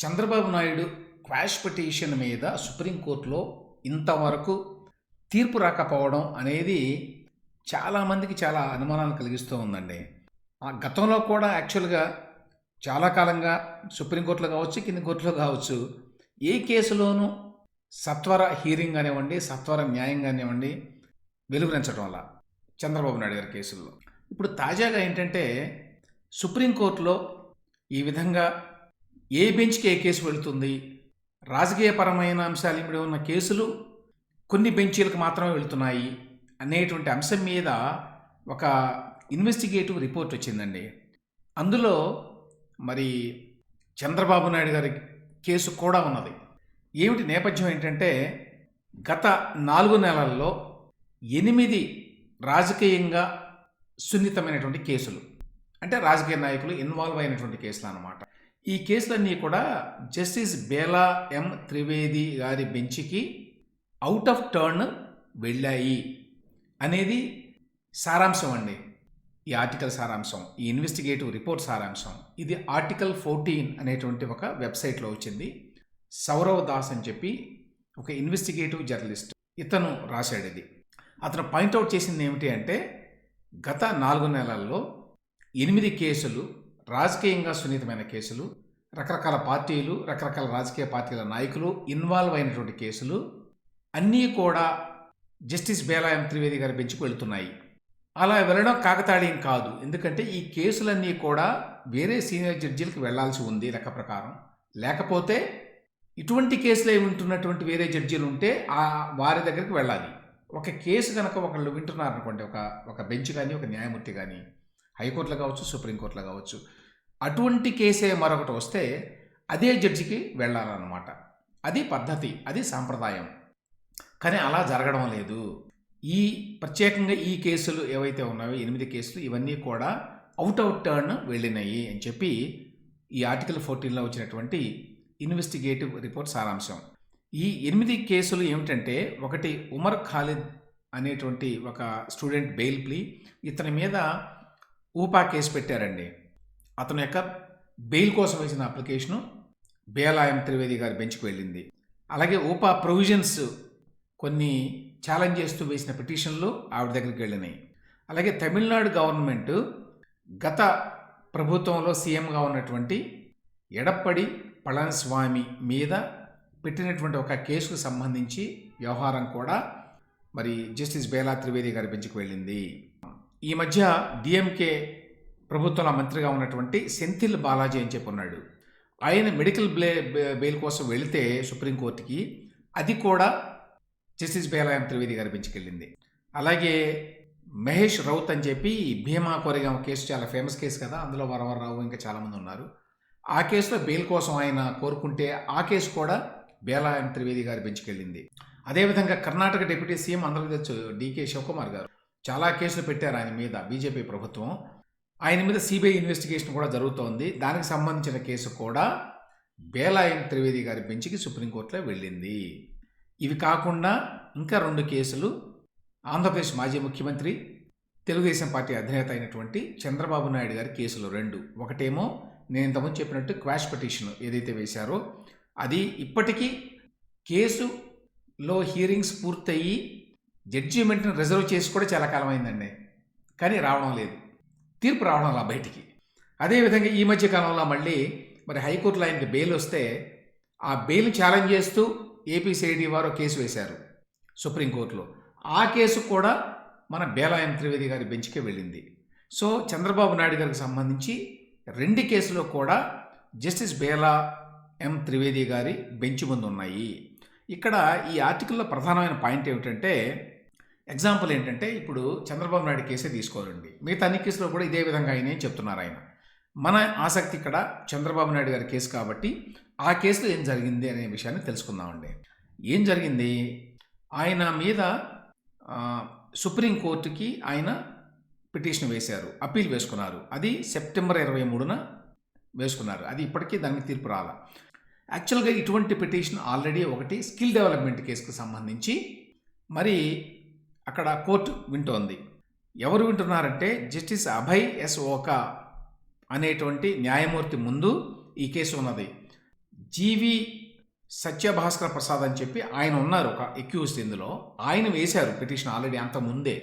Chandrababu Naidu quash petition మీద సుప్రీంకోర్టులో ఇంతవరకు తీర్పు రాకపోవడం అనేది చాలామందికి చాలా అనుమానాలు కలిగిస్తూ ఉందండి. ఆ గతంలో కూడా యాక్చువల్గా చాలా కాలంగా సుప్రీంకోర్టులో కావచ్చు, కింది కోర్టులో కావచ్చు, ఏ కేసులోనూ సత్వర హీరింగ్ కానివ్వండి, సత్వర న్యాయం కానివ్వండి వెలువరించడం వల్ల చంద్రబాబు నాయుడు గారి కేసుల్లో ఇప్పుడు తాజాగా ఏంటంటే సుప్రీంకోర్టులో ఈ విధంగా ఏ బెంచ్కి ఏ కేసు వెళుతుంది, రాజకీయపరమైన అంశాలు ఇమిడి ఉన్న కేసులు కొన్ని బెంచీలకు మాత్రమే వెళుతున్నాయి అనేటువంటి అంశం మీద ఒక ఇన్వెస్టిగేటివ్ రిపోర్ట్ వచ్చిందండి. అందులో మరి చంద్రబాబు నాయుడు గారి కేసు కూడా ఉన్నది. ఏమిటి నేపథ్యం ఏంటంటే గత 4 నెలల్లో 8 రాజకీయంగా సున్నితమైనటువంటి కేసులు, అంటే రాజకీయ నాయకులు ఇన్వాల్వ్ అయినటువంటి కేసులు అన్నమాట. ఈ కేసులన్నీ కూడా జస్టిస్ బేలా ఎం త్రివేది గారి బెంచ్కి అవుట్ ఆఫ్ టర్న్ వెళ్ళాయి అనేది సారాంశం అండి. ఈ ఆర్టికల్ సారాంశం, ఈ ఇన్వెస్టిగేటివ్ రిపోర్ట్ సారాంశం. ఇది ఆర్టికల్ 14 అనేటువంటి ఒక వెబ్సైట్లో వచ్చింది. సౌరవ్ దాస్ అని చెప్పి ఒక ఇన్వెస్టిగేటివ్ జర్నలిస్ట్, ఇతను రాశాడు ఇది. అతను పాయింట్అవుట్ చేసింది ఏమిటి అంటే గత 4 నెలల్లో 8 కేసులు, రాజకీయంగా సున్నితమైన కేసులు, రకరకాల పార్టీలు, రకరకాల రాజకీయ పార్టీల నాయకులు ఇన్వాల్వ్ అయినటువంటి కేసులు అన్నీ కూడా జస్టిస్ బేలా ఎం త్రివేది గారి బెంచ్కు వెళుతున్నాయి. అలా వెళ్ళడం కాకతాళీయం కాదు, ఎందుకంటే ఈ కేసులన్నీ కూడా వేరే సీనియర్ జడ్జీలకు వెళ్లాల్సి ఉంది లెక్క ప్రకారం. లేకపోతే ఇటువంటి కేసులే వింటున్నటువంటి వేరే జడ్జీలు ఉంటే వారి దగ్గరికి వెళ్ళాలి. ఒక కేసు కనుక ఒకళ్ళు వింటున్నారనుకోండి, ఒక బెంచ్ కానీ, ఒక న్యాయమూర్తి కానీ, హైకోర్టులో కావచ్చు, సుప్రీంకోర్టులో కావచ్చు, అటువంటి కేసే మరొకటి వస్తే అదే జడ్జికి వెళ్ళాలన్నమాట. అది పద్ధతి, అది సాంప్రదాయం. కానీ అలా జరగడం లేదు. ప్రత్యేకంగా ఈ కేసులు ఏవైతే ఉన్నాయో 8 కేసులు, ఇవన్నీ కూడా అవుట్ ఆఫ్ టర్న్ వెళ్ళినాయి అని చెప్పి ఈ ఆర్టికల్ 14లో వచ్చినటువంటి ఇన్వెస్టిగేటివ్ రిపోర్ట్ సారాంశం. ఈ 8 కేసులు ఏమిటంటే, ఒకటి ఉమర్ ఖాలిద్ అనేటువంటి ఒక స్టూడెంట్ బెయిల్ ప్లీ, ఇతని మీద ఊపా కేసు పెట్టారండి. అతని యొక్క బెయిల్ కోసం వేసిన అప్లికేషను బేలా ఎం త్రివేది గారి బెంచ్కి వెళ్ళింది. అలాగే ఊపా ప్రొవిజన్స్ కొన్ని ఛాలెంజ్ చేస్తూ వేసిన పిటిషన్లు ఆవిడ దగ్గరికి వెళ్ళినాయి. అలాగే తమిళనాడు గవర్నమెంట్ గత ప్రభుత్వంలో సీఎంగా ఉన్నటువంటి ఎడప్పడి పళనిస్వామి మీద పెట్టినటువంటి ఒక కేసుకు సంబంధించి వ్యవహారం కూడా మరి జస్టిస్ బేలా త్రివేది గారి బెంచ్కి వెళ్ళింది. ఈ మధ్య డిఎంకే ప్రభుత్వంలో మంత్రిగా ఉన్నటువంటి సెంథిల్ బాలాజీ అని చెప్పి ఉన్నాడు. ఆయన మెడికల్ బెయిల్ కోసం వెళితే సుప్రీంకోర్టుకి, అది కూడా జస్టిస్ బేలా ఎం త్రివేది గారి బెంచ్కి వెళ్ళింది. అలాగే మహేష్ రౌత్ అని చెప్పి భీమా కోరేగాం కేసు చాలా ఫేమస్ కేసు కదా, అందులో వరవరరావు ఇంకా చాలామంది ఉన్నారు. ఆ కేసులో బెయిల్ కోసం ఆయన కోరుకుంటే ఆ కేసు కూడా బేలా ఎం త్రివేది గారి బెంచ్కి వెళ్ళింది. అదేవిధంగా కర్ణాటక డిప్యూటీ సీఎం అందరికీ తెలుసు డికే శివకుమార్ గారు, చాలా కేసులు పెట్టారు ఆయన మీద బీజేపీ ప్రభుత్వం. ఆయన మీద సిబిఐ ఇన్వెస్టిగేషన్ కూడా జరుగుతోంది. దానికి సంబంధించిన కేసు కూడా బేలా ఎం త్రివేది గారి బెంచ్కి సుప్రీంకోర్టులో వెళ్ళింది. ఇవి కాకుండా ఇంకా 2 కేసులు ఆంధ్రప్రదేశ్ మాజీ ముఖ్యమంత్రి, తెలుగుదేశం పార్టీ అధినేత అయినటువంటి చంద్రబాబు నాయుడు గారి కేసులు 2. ఒకటేమో నేను ఇంతకుముందు చెప్పినట్టు క్వాష్ పిటిషన్ ఏదైతే వేశారో అది ఇప్పటికీ కేసులో హీరింగ్స్ పూర్తయ్యి జడ్జిమెంట్ని రిజర్వ్ చేసి కూడా చాలా కాలం అయిందండి, కానీ రావడం లేదు, తీర్పు రావడం అలా బయటికి. అదేవిధంగా ఈ మధ్య కాలంలో మళ్ళీ మరి హైకోర్టులో ఆయనకి బెయిల్ వస్తే ఆ బెయిల్ ఛాలెంజ్ చేస్తూ ఏపీసీఐడి వారు కేసు వేశారు సుప్రీంకోర్టులో. ఆ కేసు కూడా మన బేలా ఎం త్రివేది గారి బెంచ్కే వెళ్ళింది. సో చంద్రబాబు నాయుడు గారికి సంబంధించి 2 కేసులు కూడా జస్టిస్ బేలా ఎం త్రివేది గారి బెంచ్ ముందు ఉన్నాయి. ఇక్కడ ఈ ఆర్టికల్లో ప్రధానమైన పాయింట్ ఏమిటంటే, ఎగ్జాంపుల్ ఏంటంటే, ఇప్పుడు చంద్రబాబు నాయుడు కేసే తీసుకోవాలండి, మిగతా అన్ని కేసులో కూడా ఇదే విధంగా అయినాయి చెప్తున్నారు ఆయన. మన ఆసక్తి ఇక్కడ చంద్రబాబు నాయుడు గారి కేసు కాబట్టి ఆ కేసులో ఏం జరిగింది అనే విషయాన్ని తెలుసుకుందామండి. ఏం జరిగింది, ఆయన మీద సుప్రీంకోర్టుకి ఆయన పిటిషన్ వేశారు, అప్పీల్ వేసుకున్నారు. అది సెప్టెంబర్ 23న వేసుకున్నారు. అది ఇప్పటికీ దానికి తీర్పు రాల. యాక్చువల్గా ఇటువంటి పిటిషన్ ఆల్రెడీ ఒకటి స్కిల్ డెవలప్మెంట్ కేసుకు సంబంధించి మరి అక్కడ కోర్టు వింటోంది. ఎవరు వింటున్నారంటే జస్టిస్ అభయ్ ఎస్ ఓకా అనేటువంటి న్యాయమూర్తి ముందు ఈ కేసు ఉన్నది. జీవి సత్యభాస్కర ప్రసాద్ అని చెప్పి ఆయన ఉన్నారు ఒక ఎక్యూజ్డ్ ఇందులో. ఆయన వేశారు పిటిషన్ ఆల్రెడీ అంత ముందే.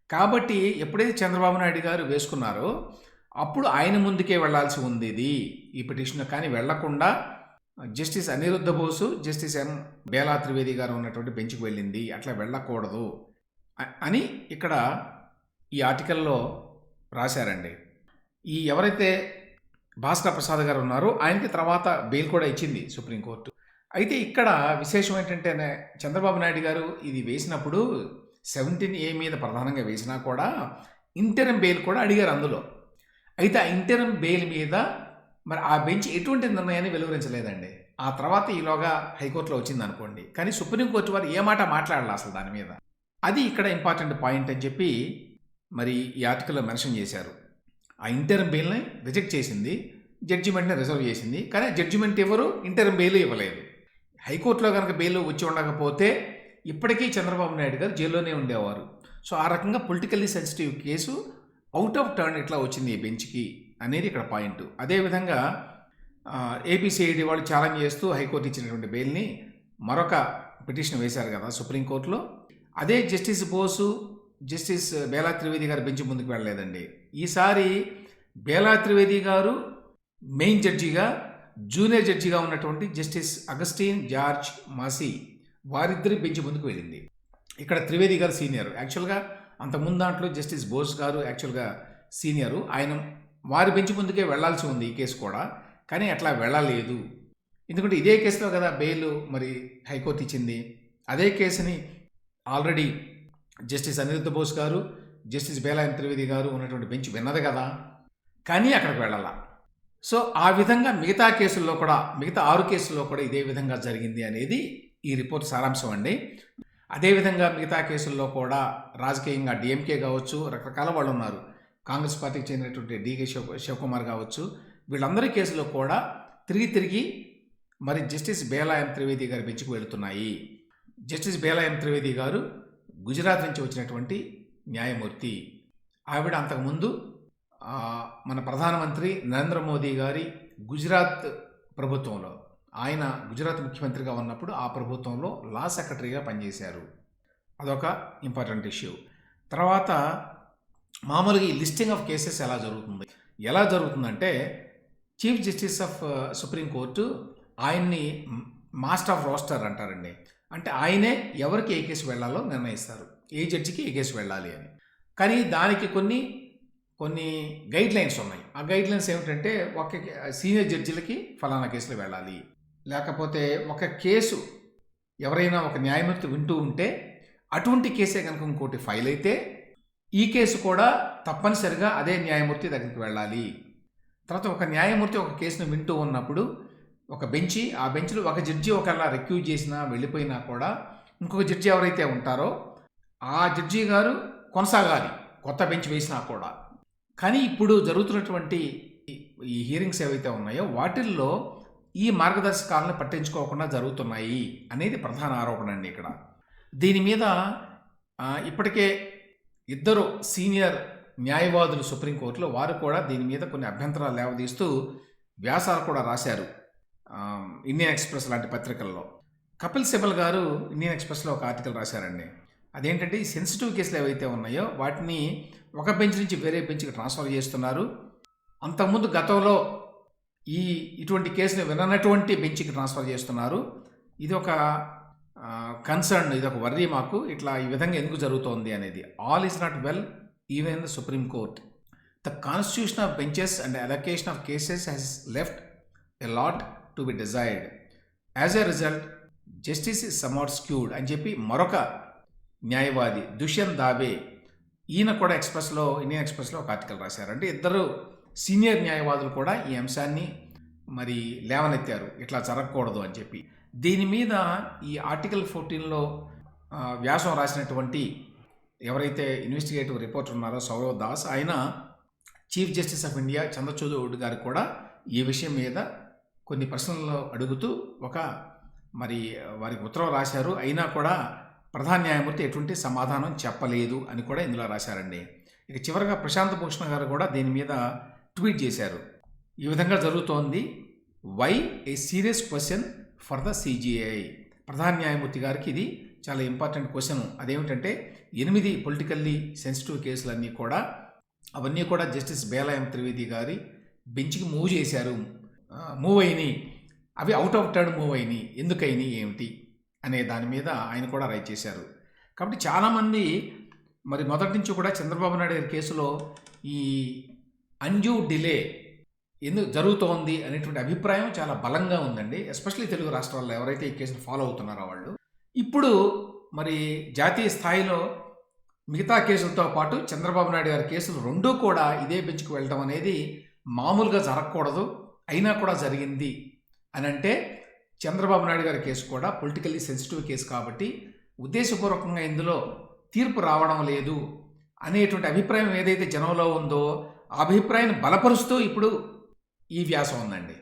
కాబట్టి ఎప్పుడైతే చంద్రబాబు నాయుడు గారు వేసుకున్నారో అప్పుడు ఆయన ముందుకే వెళ్లాల్సి ఉంది ఇది ఈ పిటిషన్. కానీ వెళ్లకుండా జస్టిస్ అనిరుద్ధ బోసు, జస్టిస్ ఎం బేలా త్రివేది గారు ఉన్నటువంటి బెంచ్కి వెళ్ళింది. అట్లా వెళ్ళకూడదు అని ఇక్కడ ఈ ఆర్టికల్లో రాశారండి. ఈ ఎవరైతే భాస్కర్ ప్రసాద్ గారు ఉన్నారో ఆయనకి తర్వాత బెయిల్ కూడా ఇచ్చింది సుప్రీంకోర్టు. అయితే ఇక్కడ విశేషం ఏంటంటే చంద్రబాబు నాయుడు గారు ఇది వేసినప్పుడు 17A మీద ప్రధానంగా వేసినా కూడా ఇంటరం బెయిల్ కూడా అడిగారు అందులో. అయితే ఆ ఇంటరం బెయిల్ మీద మరి ఆ బెంచ్ ఎటువంటి నిర్ణయాన్ని వెలువరించలేదండి. ఆ తర్వాత ఈలోగా హైకోర్టులో వచ్చింది అనుకోండి. కానీ సుప్రీంకోర్టు వారు ఏ మాట మాట్లాడాలి అసలు దాని మీద, అది ఇక్కడ ఇంపార్టెంట్ పాయింట్ అని చెప్పి మరి ఈ ఆర్టికల్లో మెన్షన్ చేశారు. ఆ ఇంటరం బెయిల్ని రిజెక్ట్ చేసింది, జడ్జిమెంట్ని రిజర్వ్ చేసింది. కానీ జడ్జిమెంట్ ఎవరు ఇంటరం బెయిల్ ఇవ్వలేదు. హైకోర్టులో కనుక బెయిల్ వచ్చి ఉండకపోతే ఇప్పటికీ చంద్రబాబు నాయుడు గారు జైల్లోనే ఉండేవారు. సో ఆ రకంగా politically sensitive case out of turn ఇట్లా వచ్చింది ఈ బెంచ్కి అనేది ఇక్కడ పాయింట్. అదేవిధంగా ఏపీసీఐడి వాళ్ళు ఛాలెంజ్ చేస్తూ హైకోర్టు ఇచ్చినటువంటి బెయిల్ని మరొక పిటిషన్ వేశారు కదా సుప్రీంకోర్టులో. అదే జస్టిస్ బోసు, జస్టిస్ బేలా త్రివేది గారు బెంచ్ ముందుకు వెళ్ళలేదండి. ఈసారి బేలా త్రివేది గారు మెయిన్ జడ్జిగా, జూనియర్ జడ్జిగా ఉన్నటువంటి జస్టిస్ అగస్టిన్ జార్జ్ మాసీ వారిద్దరి బెంచ్ ముందుకు వెళ్ళింది. ఇక్కడ త్రివేది గారు సీనియర్. యాక్చువల్గా అంతకుముందు దాంట్లో జస్టిస్ బోస్ గారు యాక్చువల్గా సీనియరు. ఆయన వారి బెంచ్ ముందుకే వెళ్లాల్సి ఉంది ఈ కేసు కూడా. కానీ అట్లా వెళ్ళలేదు. ఎందుకంటే ఇదే కేసులో కదా బెయిల్ మరి హైకోర్టు ఇచ్చింది. అదే కేసుని ఆల్రెడీ జస్టిస్ అనిరుద్ధ బోస్ గారు, జస్టిస్ బేలా త్రివేది గారు ఉన్నటువంటి బెంచ్ విన్నది కదా. కానీ అక్కడికి వెళ్ళాల. సో ఆ విధంగా మిగతా కేసుల్లో కూడా, మిగతా 6 కేసుల్లో కూడా ఇదే విధంగా జరిగింది అనేది ఈ రిపోర్ట్ సారాంశం అండి. అదేవిధంగా మిగతా కేసుల్లో కూడా రాజకీయంగా డిఎంకే కావచ్చు, రకరకాల వాళ్ళు ఉన్నారు. కాంగ్రెస్ పార్టీకి చెందినటువంటి డికే శివకుమార్ కావచ్చు, వీళ్ళందరి కేసులో కూడా తిరిగి మరి జస్టిస్ బేలా త్రివేది గారి బెంచ్కి వెళుతున్నాయి. జస్టిస్ బేలా త్రివేది గారు గుజరాత్ నుంచి వచ్చినటువంటి న్యాయమూర్తి. ఆవిడ అంతకుముందు మన ప్రధానమంత్రి నరేంద్ర మోదీ గారి గుజరాత్ ప్రభుత్వంలో, ఆయన గుజరాత్ ముఖ్యమంత్రిగా ఉన్నప్పుడు ఆ ప్రభుత్వంలో లా సెక్రటరీగా పనిచేశారు. అదొక ఇంపార్టెంట్ ఇష్యూ. తర్వాత మామూలుగా ఈ లిస్టింగ్ ఆఫ్ కేసెస్ ఎలా జరుగుతుందంటే చీఫ్ జస్టిస్ ఆఫ్ సుప్రీంకోర్టు ఆయన్ని మాస్టర్ ఆఫ్ రోస్టర్ అంటారండి. అంటే ఆయనే ఎవరికి ఏ కేసు వెళ్ళాలో నిర్ణయిస్తారు, ఏ జడ్జికి ఏ కేసు వెళ్ళాలి అని. కానీ దానికి కొన్ని గైడ్ లైన్స్ ఉన్నాయి. ఆ గైడ్ లైన్స్ ఏమిటంటే ఒక సీనియర్ జడ్జిలకి ఫలానా కేసులు వెళ్ళాలి, లేకపోతే ఒక కేసు ఎవరైనా ఒక న్యాయమూర్తి వింటూ ఉంటే అటువంటి కేసే కనుక ఇంకోటి ఫైల్ అయితే ఈ కేసు కూడా తప్పనిసరిగా అదే న్యాయమూర్తి దగ్గరికి వెళ్ళాలి. తర్వాత ఒక న్యాయమూర్తి ఒక కేసును వింటూ ఉన్నప్పుడు ఒక బెంచి, ఆ బెంచ్లో ఒక జడ్జి ఒకలా రెక్యూజ్ చేసినా వెళ్ళిపోయినా కూడా ఇంకొక జడ్జి ఎవరైతే ఉంటారో ఆ జడ్జి గారు కొనసాగాలి కొత్త బెంచ్ వేసినా కూడా. కానీ ఇప్పుడు జరుగుతున్నటువంటి ఈ హియరింగ్స్ ఏవైతే ఉన్నాయో వాటిల్లో ఈ మార్గదర్శకాలను పట్టించుకోకుండా జరుగుతున్నాయి అనేది ప్రధాన ఆరోపణ అండి ఇక్కడ. దీని మీద ఇప్పటికే 2 సీనియర్ న్యాయవాదులు సుప్రీంకోర్టులో వారు కూడా దీని మీద కొన్ని అభ్యంతరాలు లేవదీస్తూ వ్యాసాలు కూడా రాశారు ఇండియన్ ఎక్స్ప్రెస్ లాంటి పత్రికల్లో. కపిల్ సిబల్ గారు ఇండియన్ ఎక్స్ప్రెస్లో ఒక ఆర్టికల్ రాశారండి. అదేంటంటే ఈ సెన్సిటివ్ కేసులు ఏవైతే ఉన్నాయో వాటిని ఒక బెంచ్ నుంచి వేరే బెంచ్కి ట్రాన్స్ఫర్ చేస్తున్నారు. అంతకుముందు గతంలో ఇటువంటి కేసులు విననటువంటి బెంచ్కి ట్రాన్స్ఫర్ చేస్తున్నారు. ఇది ఒక కన్సర్న్, ఇది ఒక వర్రీ మాకు. ఇట్లా ఈ విధంగా ఎందుకు జరుగుతోంది అనేది. All is not well even in the supreme court. The constitution of benches and allocation of cases has left a lot to be desired. As a result justice is somewhat skewed అని చెప్పి మరొక న్యాయవాది దుష్యంత్ దావే, ఈయన కూడా Indian ఎక్స్ప్రెస్లో ఒక article రాశారు. అంటే 2 సీనియర్ న్యాయవాదులు కూడా ఈ అంశాన్ని మరి లేవనెత్తారు, ఇట్లా జరగకూడదు అని చెప్పి. దీని మీద ఈ ఆర్టికల్ 14లో వ్యాసం రాసినటువంటి ఎవరైతే ఇన్వెస్టిగేటివ్ రిపోర్టర్ ఉన్నారో సౌరవ్ దాస్, ఆయన chief justice of India Chandrachud గారికి కూడా ఈ విషయం మీద కొన్ని ప్రశ్నలు అడుగుతూ వారికి ఉత్తరం రాశారు. అయినా కూడా ప్రధాన న్యాయమూర్తి ఎటువంటి సమాధానం చెప్పలేదు అని కూడా ఇందులో రాశారండి. ఇక చివరిగా ప్రశాంత్ భూషణ్ గారు కూడా దీని మీద ట్వీట్ చేశారు. ఈ విధంగా జరుగుతోంది, why a serious question for the CJI. ప్రధాన న్యాయమూర్తి గారికి ఇది చాలా ఇంపార్టెంట్ క్వశ్చన్. అదేమిటంటే 8 పొలిటికల్లీ సెన్సిటివ్ కేసులన్నీ కూడా అవన్నీ కూడా జస్టిస్ బేలాయం త్రివేది గారి బెంచ్కి మూవ్ అయినాయి. అవి అవుట్ ఆఫ్ టర్న్ మూవ్ అయినాయి. ఎందుకైనాయి ఏమిటి అనే దాని మీద ఆయన కూడా రైట్ చేశారు. కాబట్టి చాలామంది మరి మొదటి నుంచి కూడా చంద్రబాబు నాయుడు గారి కేసులో ఈ అన్డ్యూ డిలే ఎందుకు జరుగుతోంది అనేటువంటి అభిప్రాయం చాలా బలంగా ఉందండి. ఎస్పెషల్లీ తెలుగు రాష్ట్రాల్లో ఎవరైతే ఈ కేసును ఫాలో అవుతున్నారో వాళ్ళు. ఇప్పుడు మరి జాతీయ స్థాయిలో మిగతా కేసులతో పాటు చంద్రబాబు నాయుడు గారి కేసులు రెండూ కూడా ఇదే బెంచ్కి వెళ్ళడం అనేది మామూలుగా జరగకూడదు, అయినా కూడా జరిగింది అని అంటే చంద్రబాబు నాయుడు గారి కేసు కూడా పొలిటికల్లీ సెన్సిటివ్ కేసు కాబట్టి ఉద్దేశపూర్వకంగా ఇందులో తీర్పు రావడం లేదు అనేటువంటి అభిప్రాయం ఏదైతే జనంలో ఉందో ఆ అభిప్రాయాన్ని బలపరుస్తూ ఇప్పుడు ఈ వ్యాసం ఉందండి.